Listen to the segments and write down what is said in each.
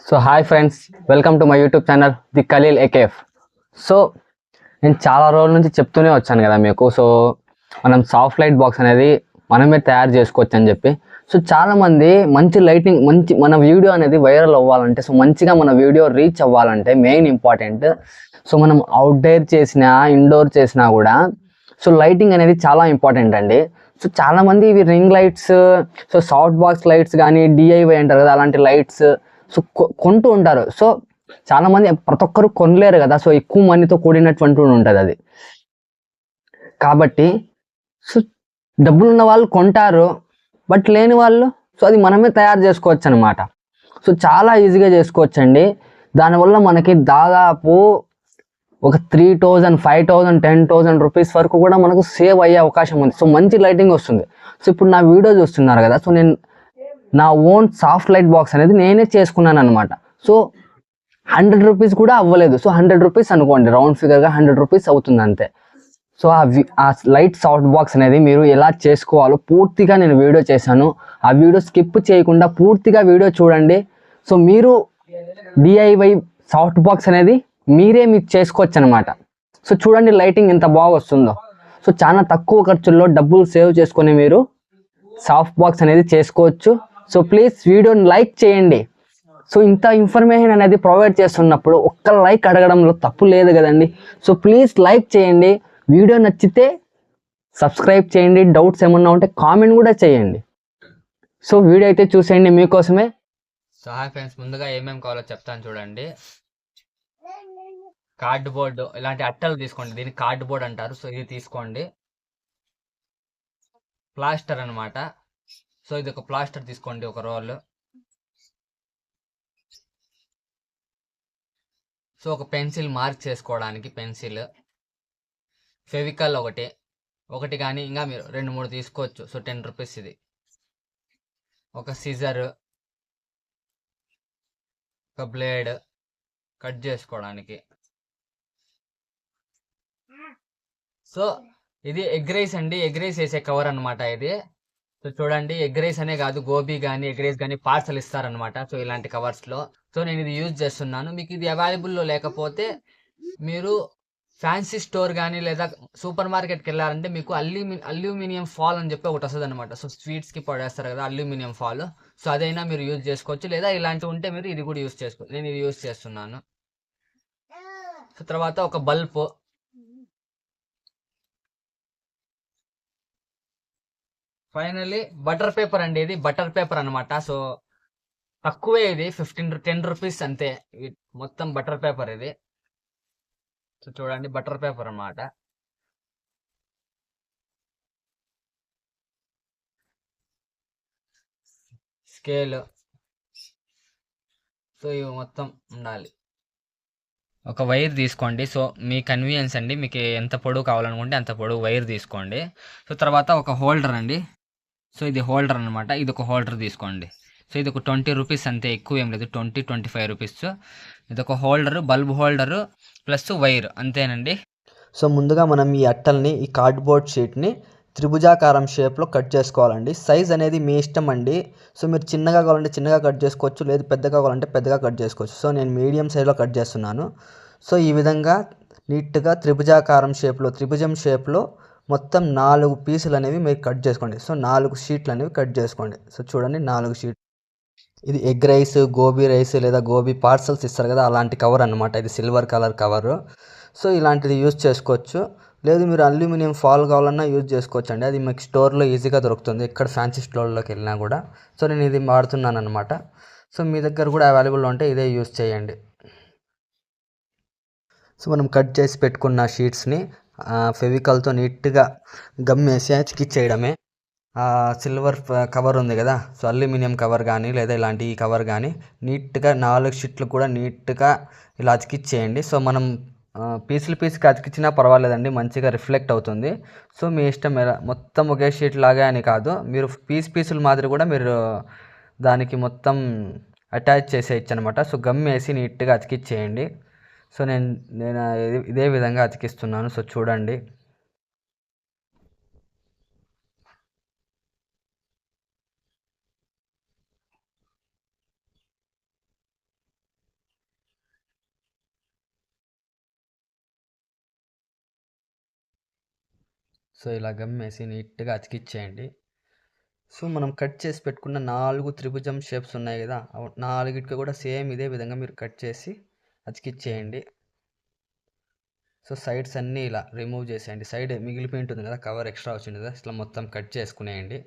So hi friends, welcome to my YouTube channel the Khalil AKF. So నేను చాలా రోజుల నుంచి చెప్తూనే వచ్చాను కదా మీకు. సో మనం సాఫ్ట్ లైట్ బాక్స్ అనేది మనమే తయారు చేసుకోవచ్చు అని చెప్పి. సో చాలామంది మంచి లైటింగ్, మన వీడియో అనేది వైరల్ అవ్వాలంటే, సో మంచిగా మన వీడియో రీచ్ అవ్వాలంటే మెయిన్ ఇంపార్టెంట్. సో మనం అవుట్డోర్ చేసినా ఇండోర్ చేసినా కూడా సో లైటింగ్ అనేది చాలా ఇంపార్టెంట్ అండి. సో చాలామంది ఇవి ring lights, so soft box lights కానీ డిఐవై అంటారు కదా, అలాంటి లైట్స్ సో కొంటూ ఉంటారు. సో చాలామంది ప్రతి ఒక్కరు కొనలేరు కదా, సో ఎక్కువ మనీతో కూడినటువంటి ఉంటుంది అది. కాబట్టి సో డబ్బులు ఉన్న వాళ్ళు కొంటారు, బట్ లేని వాళ్ళు సో అది మనమే తయారు చేసుకోవచ్చు అనమాట. సో చాలా ఈజీగా చేసుకోవచ్చు అండి. దానివల్ల మనకి దాదాపు ఒక 3000, 5000, 10,000 రూపీస్ వరకు కూడా మనకు సేవ్ అయ్యే అవకాశం ఉంది. సో మంచి లైటింగ్ వస్తుంది. సో ఇప్పుడు నా వీడియో చూస్తున్నారు కదా, సో నేను నా ఓన్ సాఫ్ట్ లైట్ బాక్స్ అనేది నేనే చేసుకున్నాను అనమాట. సో 100 రూపీస్ కూడా అవ్వలేదు. సో 100 రూపీస్ అనుకోండి, రౌండ్ ఫిగర్గా 100 రూపీస్ అవుతుంది అంతే. సో ఆ లైట్ సాఫ్ట్ బాక్స్ అనేది మీరు ఎలా చేసుకోవాలో పూర్తిగా నేను వీడియో చేశాను. ఆ వీడియో స్కిప్ చేయకుండా పూర్తిగా వీడియో చూడండి. సో మీరు డిఐవై సాఫ్ట్ బాక్స్ అనేది మీరు చేసుకోవచ్చు అనమాట. సో చూడండి లైటింగ్ ఎంత బాగా వస్తుందో. సో చాలా తక్కువ ఖర్చుల్లో డబ్బులు సేవ్ చేసుకొని మీరు సాఫ్ట్ బాక్స్ అనేది చేసుకోవచ్చు. సో ప్లీజ్ వీడియోని లైక్ చేయండి. సో ఇంత ఇన్ఫర్మేషన్ అనేది ప్రొవైడ్ చేస్తున్నప్పుడు ఒక్క లైక్ అడగడంలో తప్పు లేదు కదండి. సో ప్లీజ్ లైక్ చేయండి. వీడియో నచ్చితే సబ్స్క్రైబ్ చేయండి. డౌట్స్ ఏమన్నా ఉంటే కామెంట్ కూడా చేయండి. సో వీడియో అయితే చూసేయండి మీకోసమే. సో హాయ్ ఫ్రెండ్స్, ముందుగా ఏమేమి కావాలో చెప్తాను చూడండి. కార్డ్బోర్డ్, ఇలాంటి అట్టలు తీసుకోండి, దీన్ని కార్డ్బోర్డ్ అంటారు. సో ఇది తీసుకోండి. ప్లాస్టర్ అనమాట. సో ఇది ఒక ప్లాస్టర్ తీసుకోండి, ఒక రోల్. సో ఒక పెన్సిల్ మార్క్ చేసుకోవడానికి పెన్సిల్, ఫెవికల్ ఒకటి కానీ ఇంకా మీరు 2-3 తీసుకోవచ్చు. సో 10 రూపీస్ ఇది. ఒక సిజర్, ఒక బ్లేడ్ కట్ చేసుకోవడానికి. సో ఇది ఎగ్ రైస్ అండి, ఎగ్ రైస్ వేసే కవర్ అనమాట ఇది. సో చూడండి, ఎగ్ రైస్ అనే కాదు, గోబీ కానీ ఎగ్ రైస్ కానీ పార్సల్ ఇస్తారనమాట. సో ఇలాంటి కవర్స్లో. సో నేను ఇది యూజ్ చేస్తున్నాను. మీకు ఇది అవైలబుల్లో లేకపోతే మీరు ఫ్యాన్సీ స్టోర్ కానీ లేదా సూపర్ మార్కెట్కి వెళ్ళారంటే మీకు అల్యూమినియం ఫాల్ అని చెప్పి ఒకటి వస్తుంది అనమాట. సో స్వీట్స్కి పడేస్తారు కదా అల్యూమినియం ఫాల్. సో అదైనా మీరు యూజ్ చేసుకోవచ్చు, లేదా ఇలాంటివి ఉంటే మీరు ఇది కూడా యూజ్ చేసుకోవచ్చు. నేను ఇది యూజ్ చేస్తున్నాను. సో తర్వాత ఒక బల్బ్, ఫైనల్లీ బటర్ పేపర్ అండి. ఇది బటర్ పేపర్ అనమాట. సో తక్కువే, ఇది 10 రూపీస్ అంతే. మొత్తం బటర్ పేపర్ ఇది. సో చూడండి, బటర్ పేపర్ అనమాట. స్కేల్. సో ఇవి మొత్తం ఉండాలి. ఒక వైర్ తీసుకోండి. సో మీ కన్వీనియన్స్ అండి, మీకు ఎంత పొడవు కావాలనుకుంటే అంత పొడవు వైర్ తీసుకోండి. సో తర్వాత ఒక హోల్డర్ అండి. సో ఇది హోల్డర్ అనమాట. ఇది ఒక హోల్డర్ తీసుకోండి. సో ఇది ఒక 20 రూపీస్ అంతే, ఎక్కువ ఏం లేదు, 20-25 రూపీస్. ఇది ఒక holder, bulb holder plus wire, అంతేనండి. సో ముందుగా మనం ఈ అట్టల్ని, ఈ కార్డ్బోర్డ్ షీట్ని త్రిభుజాకారం షేప్లో కట్ చేసుకోవాలండి. సైజ్ అనేది మీ ఇష్టం అండి. సో మీరు చిన్నగా కావాలంటే చిన్నగా కట్ చేసుకోవచ్చు, లేదు పెద్దగా కావాలంటే పెద్దగా కట్ చేసుకోవచ్చు. సో నేను మీడియం సైజులో కట్ చేస్తున్నాను. సో ఈ విధంగా నీట్గా త్రిభుజాకారం షేప్లో, త్రిభుజం షేప్లో మొత్తం 4 పీసులు అనేవి మీరు కట్ చేసుకోండి. సో 4 షీట్లు అనేవి కట్ చేసుకోండి. సో చూడండి 4 షీట్. ఇది ఎగ్ రైస్, గోబీ రైస్ లేదా గోబీ పార్సల్స్ ఇస్తారు కదా, అలాంటి కవర్ అనమాట. ఇది సిల్వర్ కలర్ కవరు. సో ఇలాంటిది యూజ్ చేసుకోవచ్చు. లేదు మీరు అల్యూమినియం ఫాల్ కావాలన్నా యూజ్ చేసుకోవచ్చు అండి. అది మీకు స్టోర్లో ఈజీగా దొరుకుతుంది, ఇక్కడ ఫ్యాన్సీ స్టోర్లోకి వెళ్ళినా కూడా. సో నేను ఇది వాడుతున్నాను అనమాట. సో మీ దగ్గర కూడా అవైలబుల్ ఉంటే ఇదే యూజ్ చేయండి. సో మనం కట్ చేసి పెట్టుకున్న షీట్స్ని ఫెవికల్తో నీట్గా గమ్మేసి అతికిచ్చేయడమే. సిల్వర్ కవర్ ఉంది కదా, సో అల్యూమినియం కవర్ కానీ లేదా ఇలాంటి ఈ కవర్ కానీ నీట్గా 4 షీట్లు కూడా నీట్గా ఇలా అతికిచ్చేయండి. సో మనం పీసుకి అతికిచ్చినా పర్వాలేదండి, మంచిగా రిఫ్లెక్ట్ అవుతుంది. సో మీ ఇష్టం, మొత్తం ఒకే షీట్ లాగా అని కాదు, మీరు పీసులు మాదిరి కూడా మీరు దానికి మొత్తం అటాచ్ చేసేయచ్చు అనమాట. సో గమ్ వేసి నీట్గా అతికిచ్చేయండి. సో నేను ఇదే విధంగా అతికిస్తున్నాను. సో చూడండి. సో ఇలా గమ్మేసి నీట్గా అతికిచ్చేయండి. సో మనం కట్ చేసి పెట్టుకున్న 4 త్రిభుజం షేప్స్ ఉన్నాయి కదా, 4కి కూడా సేమ్ ఇదే విధంగా మీరు కట్ చేసి అతికిచ్చేయండి. సో సైడ్స్ అన్నీ ఇలా రిమూవ్ చేసేయండి. సైడ్ మిగిలిపోయి ఉంటుంది కదా, కవర్ ఎక్స్ట్రా వచ్చింది కదా, ఇట్లా మొత్తం కట్ చేసుకునేయండి.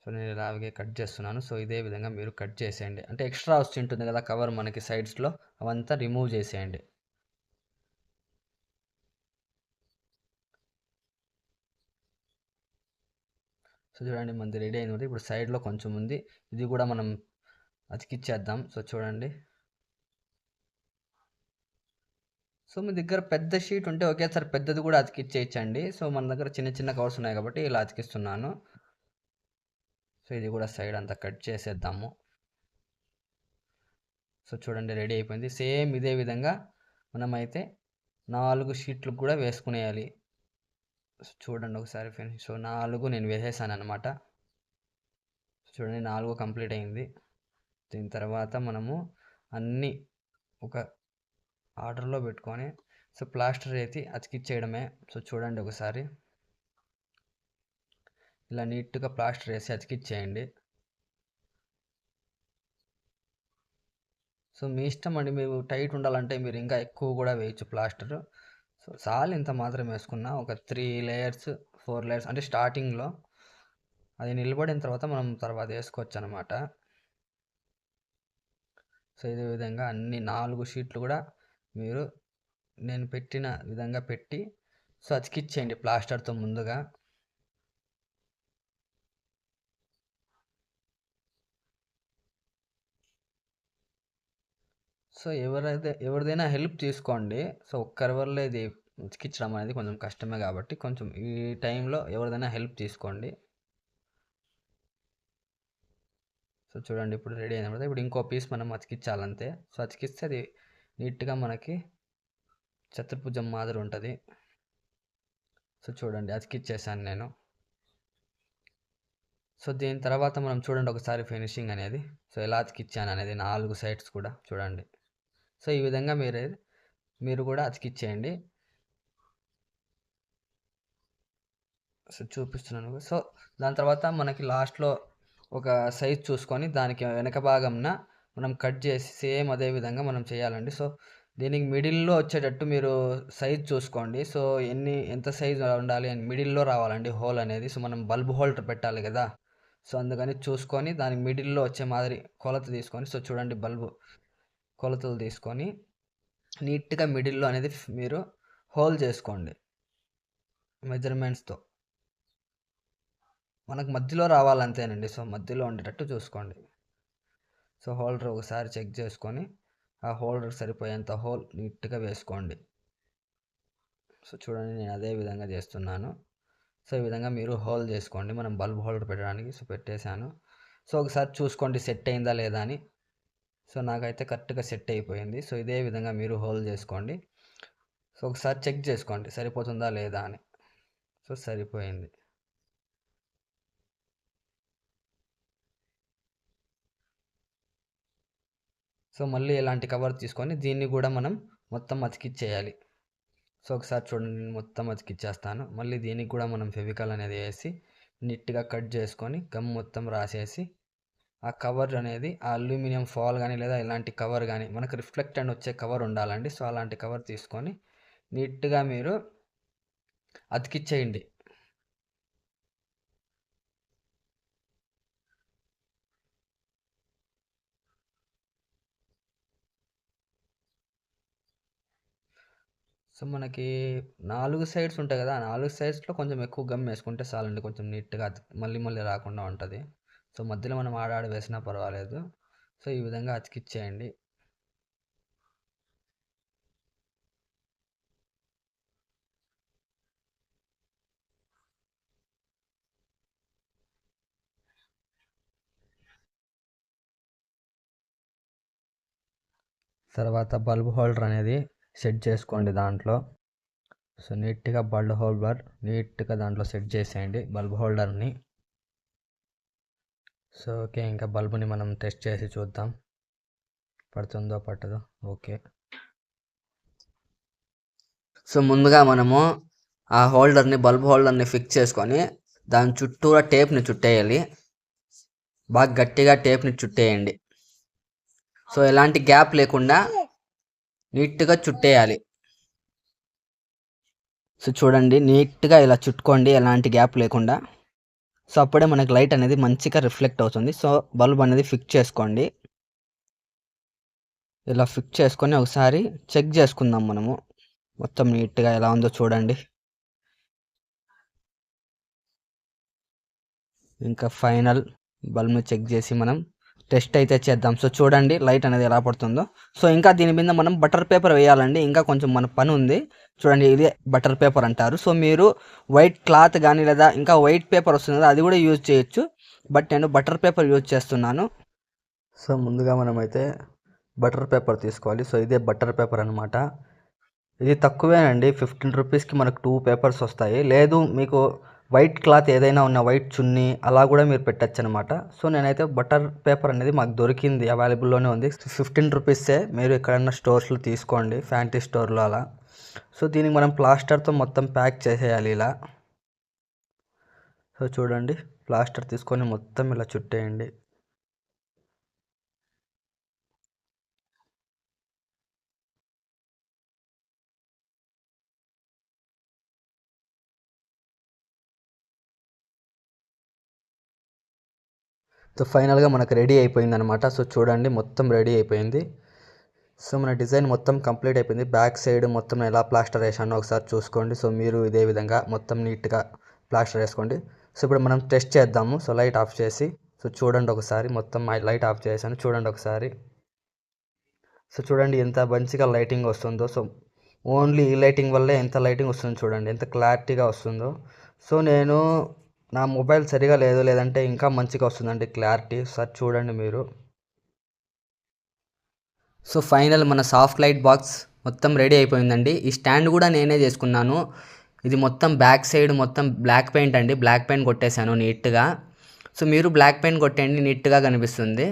సో నేను ఇలాగే కట్ చేస్తున్నాను. సో ఇదే విధంగా మీరు కట్ చేసేయండి. అంటే ఎక్స్ట్రా వచ్చి ఉంటుంది కదా కవర్ మనకి సైడ్స్లో, అవంతా రిమూవ్ చేసేయండి. సో చూడండి మనది రెడీ అయినది. ఇప్పుడు సైడ్లో కొంచెం ఉంది, ఇది కూడా మనం అతికిచ్చేద్దాం. సో చూడండి. సో మీ దగ్గర పెద్ద షీట్ ఉంటే ఒకేసారి పెద్దది కూడా అతికిచ్చేయచ్చండి. సో మన దగ్గర చిన్న చిన్న కవర్స్ ఉన్నాయి కాబట్టి ఇలా అతికిస్తున్నాను. సో ఇది కూడా సైడ్ అంతా కట్ చేసేద్దాము. సో చూడండి రెడీ అయిపోయింది. సేమ్ ఇదే విధంగా మనమైతే 4 షీట్లు కూడా వేసుకునేయాలి. చూడండి ఒకసారి ఫినిష్. సో 4 నేను వేసేసాను అనమాట. చూడండి 4 కంప్లీట్ అయింది. దీని తర్వాత మనము అన్నీ ఒక ఆర్డర్లో పెట్టుకొని సో ప్లాస్టర్ అయితే అతికిచ్చేయడమే. సో చూడండి ఒకసారి ఇలా నీట్గా ప్లాస్టర్ వేసి అతికిచ్చేయండి. సో మీ ఇష్టం అండి, మీరు టైట్ ఉండాలంటే మీరు ఇంకా ఎక్కువ కూడా వేయచ్చు ప్లాస్టర్. సో చాలు ఇంత మాత్రం వేసుకున్నా, ఒక 3 లేయర్స్ 4 లేయర్స్ అంటే స్టార్టింగ్లో, అది నిలబడిన తర్వాత మనం తర్వాత వేసుకోవచ్చు అనమాట. సో ఇదే విధంగా అన్ని 4 షీట్లు కూడా మీరు నేను పెట్టిన విధంగా పెట్టి సో అతికిచ్చేయండి ప్లాస్టర్తో ముందుగా. సో ఎవరిదైనా హెల్ప్ తీసుకోండి. సో ఒక్కరి వల్ల ఇది ఉతికించడం అనేది కొంచెం కష్టమే కాబట్టి కొంచెం ఈ టైంలో ఎవరిదైనా హెల్ప్ తీసుకోండి. సో చూడండి ఇప్పుడు రెడీ అయిన తర్వాత ఇప్పుడు ఇంకో పీస్ మనం అతికించాలంతే. సో అతికిస్తే అది నీట్గా మనకి చతుర్భుజం మాదిరి ఉంటుంది. సో చూడండి అతికిచ్చేసాను నేను. సో దీని తర్వాత మనం చూడండి ఒకసారి ఫినిషింగ్ అనేది, సో ఎలా అతికిచ్చాను అనేది 4 సైడ్స్ కూడా చూడండి. సో ఈ విధంగా మీరు కూడా అతికిచ్చేయండి. సో చూపిస్తున్నాను. సో దాని తర్వాత మనకి లాస్ట్లో ఒక సైజ్ చూసుకొని దానికి వెనక భాగంన మనం కట్ చేసి సేమ్ అదే విధంగా మనం చేయాలండి. సో దీనికి మిడిల్లో వచ్చేటట్టు మీరు సైజ్ చూసుకోండి. సో ఎంత సైజ్ ఉండాలి అని మిడిల్లో రావాలండి హోల్ అనేది. సో మనం బల్బ్ హోల్డర్ పెట్టాలి కదా, సో అందుకని చూసుకొని దానికి మిడిల్లో వచ్చే మాదిరి కొలత తీసుకొని, సో చూడండి బల్బు కొలతలు తీసుకొని నీట్గా మిడిల్లో అనేది మీరు హోల్ చేసుకోండి మెజర్మెంట్స్తో. మనకు మధ్యలో రావాలంతేనండి. సో మధ్యలో ఉండేటట్టు చూసుకోండి. సో హోల్డర్ ఒకసారి చెక్ చేసుకొని ఆ హోల్డర్ సరిపోయేంత హోల్ నీట్గా వేసుకోండి. సో చూడండి నేను అదే విధంగా చేస్తున్నాను. సో ఈ విధంగా మీరు హోల్ చేసుకోండి మనం బల్బ్ హోల్డర్ పెట్టడానికి. సో పెట్టేశాను. సో ఒకసారి చూసుకోండి సెట్ అయిందా లేదా అని. సో నాకైతే కరెక్ట్గా సెట్ అయిపోయింది. సో ఇదే విధంగా మీరు హోల్ చేసుకోండి. సో ఒకసారి చెక్ చేసుకోండి సరిపోతుందా లేదా అని. సో సరిపోయింది. సో మళ్ళీ ఇలాంటి కవర్ తీసుకొని దీన్ని కూడా మనం మొత్తం అతికిచ్చేయాలి. సో ఒకసారి చూడండి నేను మొత్తం అతికిచ్చేస్తాను. మళ్ళీ దీనికి కూడా మనం ఫెవికాల్ అనేది వేసి నీట్గా కట్ చేసుకొని గమ్ మొత్తం రాసేసి ఆ కవర్ అనేది ఆ అల్యూమినియం ఫాల్ కానీ లేదా ఇలాంటి కవర్ కానీ మనకు రిఫ్లెక్ట్ అండ్ వచ్చే కవర్ ఉండాలండి. సో అలాంటి కవర్ తీసుకొని నీట్గా మీరు అతికిచ్చేయండి. సో మనకి 4 సైడ్స్ ఉంటాయి కదా, 4 సైడ్స్లో కొంచెం ఎక్కువ గమ్ వేసుకుంటే చాలండి, కొంచెం నీట్గా మళ్ళీ మళ్ళీ రాకుండా ఉంటుంది. సో మధ్యలో మనం ఆడాడ వేసినా పర్వాలేదు. సో ఈ విధంగా అతికిచ్చేయండి. తర్వాత బల్బ్ హోల్డర్ అనేది సెట్ చేసుకోండి దాంట్లో. సో నీట్గా బల్బ్ హోల్డర్ నీట్గా దాంట్లో సెట్ చేసేయండి బల్బ్ హోల్డర్ని. సో ఓకే, ఇంకా బల్బుని మనం టెస్ట్ చేసి చూద్దాం పడుతుందో పట్టదో. ఓకే, సో ముందుగా మనము ఆ హోల్డర్ని బల్బ్ హోల్డర్ని ఫిక్స్ చేసుకొని దాని చుట్టూరా టేప్ని చుట్టేయాలి. బాగా గట్టిగా టేప్ని చుట్టేయండి. సో ఎలాంటి గ్యాప్ లేకుండా నీట్గా చుట్టేయాలి. సో చూడండి, నీట్గా ఇలా చుట్టుకోండి, ఎలాంటి గ్యాప్ లేకుండా. సో అప్పుడే మనకి లైట్ అనేది మంచిగా రిఫ్లెక్ట్ అవుతుంది. సో బల్బ్ అనేది ఫిక్స్ చేసుకోండి. ఇలా ఫిక్స్ చేసుకొని ఒకసారి చెక్ చేసుకుందాం మనము. మొత్తం నీట్గా ఎలా ఉందో చూడండి. ఇంకా ఫైనల్ బల్బ్ని చెక్ చేసి మనం టెస్ట్ అయితే చేద్దాం. సో చూడండి లైట్ అనేది ఎలా పడుతుందో. సో ఇంకా దీని మీద మనం బటర్ పేపర్ వేయాలండి. ఇంకా కొంచెం మన పని ఉంది. చూడండి, ఇది బటర్ పేపర్ అంటారు. సో మీరు వైట్ క్లాత్ కానీ లేదా ఇంకా వైట్ పేపర్ వస్తుంది కదా, అది కూడా యూజ్ చేయొచ్చు. బట్ నేను బటర్ పేపర్ యూజ్ చేస్తున్నాను. సో ముందుగా మనమైతే బటర్ పేపర్ తీసుకోవాలి. సో ఇదే బటర్ పేపర్ అనమాట. ఇది తక్కువేనండి, 15 రూపీస్కి మనకు 2 పేపర్స్ వస్తాయి. లేదు మీకు వైట్ క్లాత్ ఏదైనా ఉన్న వైట్ చున్నీ అలా కూడా మీరు పెట్టచ్చు అనమాట. సో నేనైతే బటర్ పేపర్ అనేది మాకు దొరికింది, అవైలబుల్లోనే ఉంది. 15 రూపీసే. మీరు ఎక్కడన్నా స్టోర్స్లో తీసుకోండి, ఫ్యాంటీ స్టోర్లో అలా. సో దీనికి మనం ప్లాస్టర్తో మొత్తం ప్యాక్ చేసేయాలి ఇలా. సో చూడండి, ప్లాస్టర్ తీసుకొని మొత్తం ఇలా చుట్టేయండి. సో ఫైనల్గా మనకు రెడీ అయిపోయింది అనమాట. సో చూడండి, మొత్తం రెడీ అయిపోయింది. సో మన డిజైన్ మొత్తం కంప్లీట్ అయిపోయింది. బ్యాక్ సైడ్ మొత్తం ఎలా ప్లాస్టర్ వేసానో ఒకసారి చూసుకోండి. సో మీరు ఇదే విధంగా మొత్తం నీట్గా ప్లాస్టర్ వేసుకోండి. సో ఇప్పుడు మనం టెస్ట్ చేద్దాము. సో లైట్ ఆఫ్ చేసి, సో చూడండి ఒకసారి, మొత్తం లైట్ ఆఫ్ చేశాను, చూడండి ఒకసారి. సో చూడండి ఎంత మంచిగా లైటింగ్ వస్తుందో. సో ఓన్లీ ఈ లైటింగ్ వల్లే ఎంత లైటింగ్ వస్తుందో చూడండి, ఎంత క్లారిటీగా వస్తుందో. సో నేను నా మొబైల్ సరిగా లేదు, లేదంటే ఇంకా మంచిగా వస్తుందండి క్లారిటీ. సార్ చూడండి మీరు. సో ఫైనల్ మన సాఫ్ట్ లైట్ బాక్స్ మొత్తం రెడీ అయిపోయిందండి. ఈ స్టాండ్ కూడా నేనే చేసుకున్నాను. ఇది మొత్తం బ్యాక్ సైడ్ మొత్తం బ్లాక్ పెయింట్ అండి, బ్లాక్ పెయింట్ కొట్టేశాను నీట్గా. సో మీరు బ్లాక్ పెయింట్ కొట్టండి, నీట్గా కనిపిస్తుంది.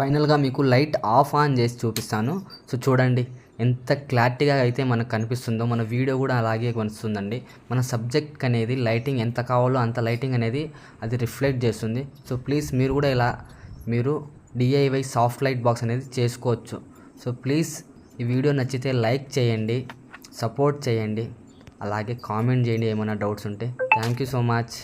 ఫైనల్గా మీకు లైట్ ఆఫ్ ఆన్ చేసి చూపిస్తాను. సో చూడండి ఎంత క్లారిటీగా అయితే మనకు కనిపిస్తుందో. మన వీడియో కూడా అలాగే కనిపిస్తుందండి. మన సబ్జెక్ట్ అనేది లైటింగ్ ఎంత కావాలో అంత లైటింగ్ అనేది అది రిఫ్లెక్ట్ చేస్తుంది. సో ప్లీజ్ మీరు కూడా ఇలా మీరు DIY సాఫ్ట్ లైట్ బాక్స్ అనేది చేసుకోవచ్చు. సో ప్లీజ్ ఈ వీడియో నచ్చితే లైక్ చేయండి, సపోర్ట్ చేయండి, అలాగే కామెంట్ చేయండి ఏమైనా డౌట్స్ ఉంటే. Thank you so much.